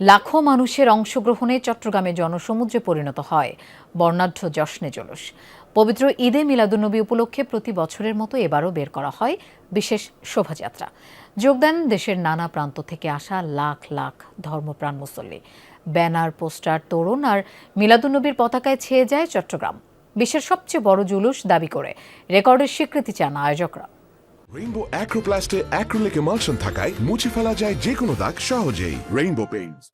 লাখো মানুষের অংশগ্রহণে চট্টগ্রামে জনসমুদ্রে পরিণত হয় বর্ণাঢ্য জশ্নে জুলুস। পবিত্র ঈদে মিলাদুন্নবী উপলক্ষে প্রতি বছরের মতো এবারও বের করা হয় বিশেষ শোভাযাত্রা। যোগ দেন দেশের নানা প্রান্ত থেকে আসা লাখ লাখ ধর্মপ্রাণ মুসল্লি। ব্যানার, পোস্টার, তোরণ আর মিলাদুন্নবীর পতাকায় ছেয়ে যায় চট্টগ্রাম। বিশ্বের সবচেয়ে বড় জুলুস দাবি করে রেকর্ডের স্বীকৃতি চান আয়োজকরা। রেইনবো অ্যাক্রোপ্লাস্টে অ্যাক্রিলিক এমালশন থাকায় মুছে ফেলা যায় যে কোনো দাগ সহজেই। Rainbow Paints.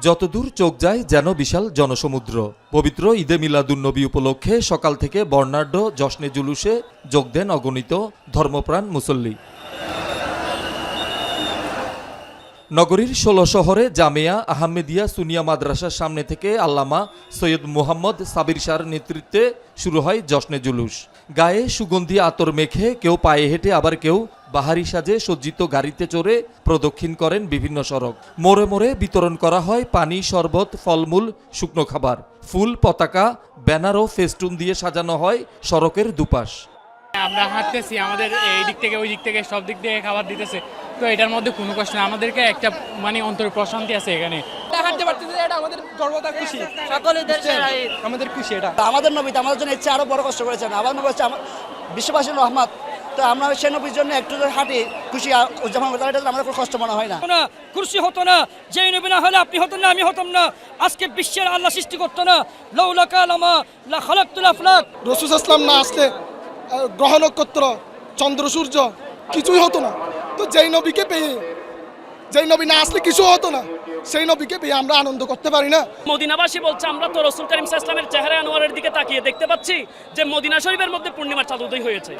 যতদূর চোখ যায় যেন বিশাল জনসমুদ্র। পবিত্র ঈদে মিলাদুন্নবী উপলক্ষে সকাল থেকে বর্ণাঢ্য জশ্নে জুলুসে যোগ দেন অগণিত ধর্মপ্রাণ মুসল্লি। নগরীর ১৬ শহরে জামিয়া আহমেদিয়া সুনিয়া মাদ্রাসার সামনে থেকে আল্লামা সৈয়দ মুহাম্মদ সাবির শাহর নেতৃত্বে শুরু হয় জশ্নে জুলুস। গায়ে সুগন্ধি আতর মেখে কেউ পায়ে হেঁটে, আবার কেউ বাহারি সাজে সজ্জিত গাড়িতে চড়ে প্রদক্ষিণ করেন বিভিন্ন সড়ক। মোড়ে মোড়ে বিতরণ করা হয় পানি, শরবত, ফলমূল, শুকনো খাবার। ফুল, পতাকা, ব্যানার ও ফেস্টুন দিয়ে সাজানো হয় সড়কের দুপাশ। আমরা হাঁটতেছি, আমাদের এই দিক থেকে ওই দিক থেকে সব দিক থেকে খাবার দিতেছে, তো এটার মধ্যে কোনো কষ্ট নেই। আমাদেরকে একটা অন্তর প্রশান্তি আছে এখানে। হাঁটতে পারতেছি, এটা আমাদের গর্বতা, খুশি, সকলে দেশের আমাদের খুশি। এটা আমাদের নবী আমাদের জন্য ইচ্ছে আরো বড় কষ্ট করেছেন। আবার নবী হচ্ছে বিশ্ববাসীর রহমত। তো আমরা সেই নবীর জন্য একটু হাঁটি, খুশি উদযাপন করতে, এটা আমাদের কোনো কষ্ট মনে হয় না। খুশি হতো না, যে নবী না হলে আপনি হতেন না, আমি হতাম না, আজকে বিশ্বের আল্লাহ সৃষ্টি করতো না। লাউলা কালামা লা খালাকতুল আফলাক। রাসূল সাল্লাল্লাহু আলাইহি ওয়াসাল্লাম না আসলে গ্রহ নক্ষত্র, চন্দ্র, সূর্য কিছুই হতো না। তো যেই নবীকে পেয়ে, যেই নবী না আসলে কিছু হতো না, সেই নবীকে পেয়ে আমরা আনন্দ করতে পারি না? মদিনাবাসী বলছে, আমরা তো রাসূল করিম সাল্লাল্লাহু আলাইহি ওয়াসাল্লামের চেহারা আনোয়ারের দিকে তাকিয়ে দেখতে পাচ্ছি যে মদিনা শরীফের মধ্যে পূর্ণিমার চাঁদ উদয় হয়েছে।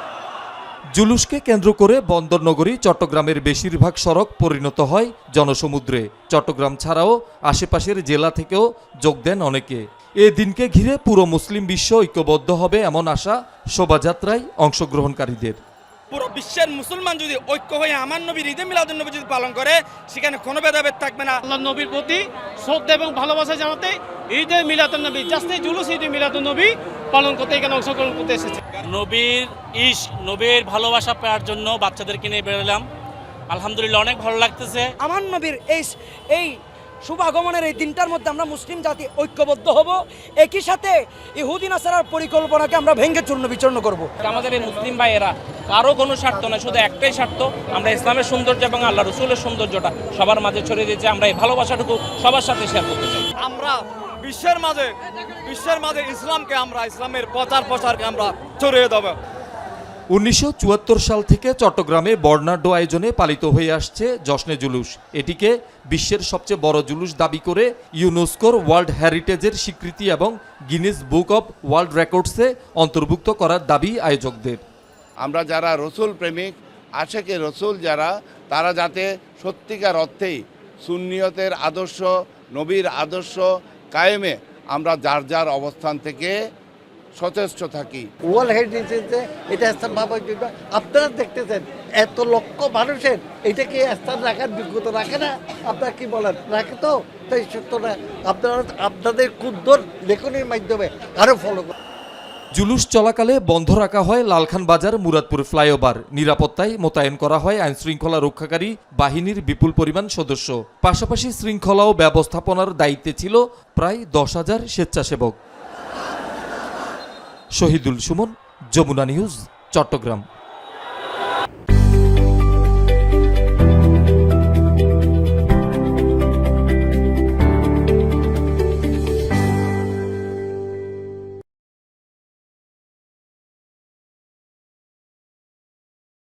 জুলুসকে কেন্দ্র করে বন্দরনগরী চট্টগ্রামের বেশিরভাগ সড়ক পরিণত হয় জনসমুদ্রে। চট্টগ্রাম ছাড়াও আশেপাশের জেলা থেকেও যোগ দেন অনেকে। এ দিনকে ঘিরে পুরো মুসলিম বিশ্ব ঐক্যবদ্ধ হবে এমন আশা শোভাযাত্রায় অংশগ্রহণকারীদের। পুরো বিশ্বের মুসলমান যদি ঐক্য হয়ে আমার নবীর ঈদে মিলাদুন্নবী যদি পালন করে, সেখানে কোনো ভেদাভেদ থাকবে না। আল্লাহ নবীর প্রতি শ্রদ্ধা এবং ভালোবাসা জানাতে ঈদে মিলাদুন্নবী, জাস্ট এই জুলুস ঈদে মিলাদুন্নবী পালন করতে এখানে অংশগ্রহণ করতে এসেছে। নবীর নবীর ভালোবাসা পাওয়ার জন্য বাচ্চাদেরকে নিয়ে বেরোলাম। আলহামদুলিল্লাহ, অনেক ভালো লাগতেছে। আমার নবীর এই শুভ আগমনের এই দিনটার মধ্যে আমরা মুসলিম জাতি ঐক্যবদ্ধ হব, একই সাথে ইহুদি নাসারার পরিকল্পনাকে আমরা ভেঙে চূর্ণ বিচূর্ণ করব। আমাদের এই মুসলিম ভাইয়েরা কারো কোনো স্বার্থ নয়, শুধু একটাই স্বার্থ, আমরা ইসলামের সৌন্দর্য এবং আল্লাহ রসুলের সৌন্দর্যটা সবার মাঝে ছড়িয়ে দিয়েছি। আমরা এই ভালোবাসাটুকু সবার সাথে শেয়ার করতে চাই। আমরা বিশ্বের মাঝে ইসলামকে, আমরা ইসলামের প্রচারকে আমরা ছড়িয়ে দেব। ১৯৭৪ সাল থেকে চট্টগ্রামে বর্ণাঢ্য আয়োজনে পালিত হয়ে আসছে জশ্নে জুলুস। এটিকে বিশ্বের সবচেয়ে বড় জুলুস দাবি করে ইউনেস্কোর ওয়ার্ল্ড হেরিটেজের স্বীকৃতি এবং গিনেস বুক অব ওয়ার্ল্ড রেকর্ডসে অন্তর্ভুক্ত করার দাবি আয়োজকদের। আমরা যারা রসুল প্রেমিক, আশেকে রসুল যারা, তারা যাতে সত্যিকার অর্থেই সুন্নিয়তের আদর্শ, নবীর আদর্শ কায়েমে আমরা যার যার অবস্থান থেকে সচেষ্ট থাকি। ওয়ার্ল্ড হেরিটেজে এটা স্থান ভাবার জন্য আপনারা দেখতেছেন এত লক্ষ মানুষের এটা কি স্থান রাখার যোগ্যতা রাখে না? আপনারা কি বলেন, রাখে তো? তাই সত্যটা আপনারা আপনাদের ক্ষুদ্র লেখনের মাধ্যমে আরও ফলো করেন। জুলুস চলাকালে বন্ধ রাখা হয় লালখান বাজার মুরাদপুর ফ্লাইওভার। নিরাপত্তায় মোতায়েন করা হয় আইনশৃঙ্খলা রক্ষাকারী বাহিনীর বিপুল পরিমাণ সদস্য। পাশাপাশি শৃঙ্খলা ও ব্যবস্থাপনার দায়িত্বে ছিল প্রায় ১০,০০০ স্বেচ্ছাসেবক। শহীদুল সুমন, যমুনা নিউজ, চট্টগ্রাম।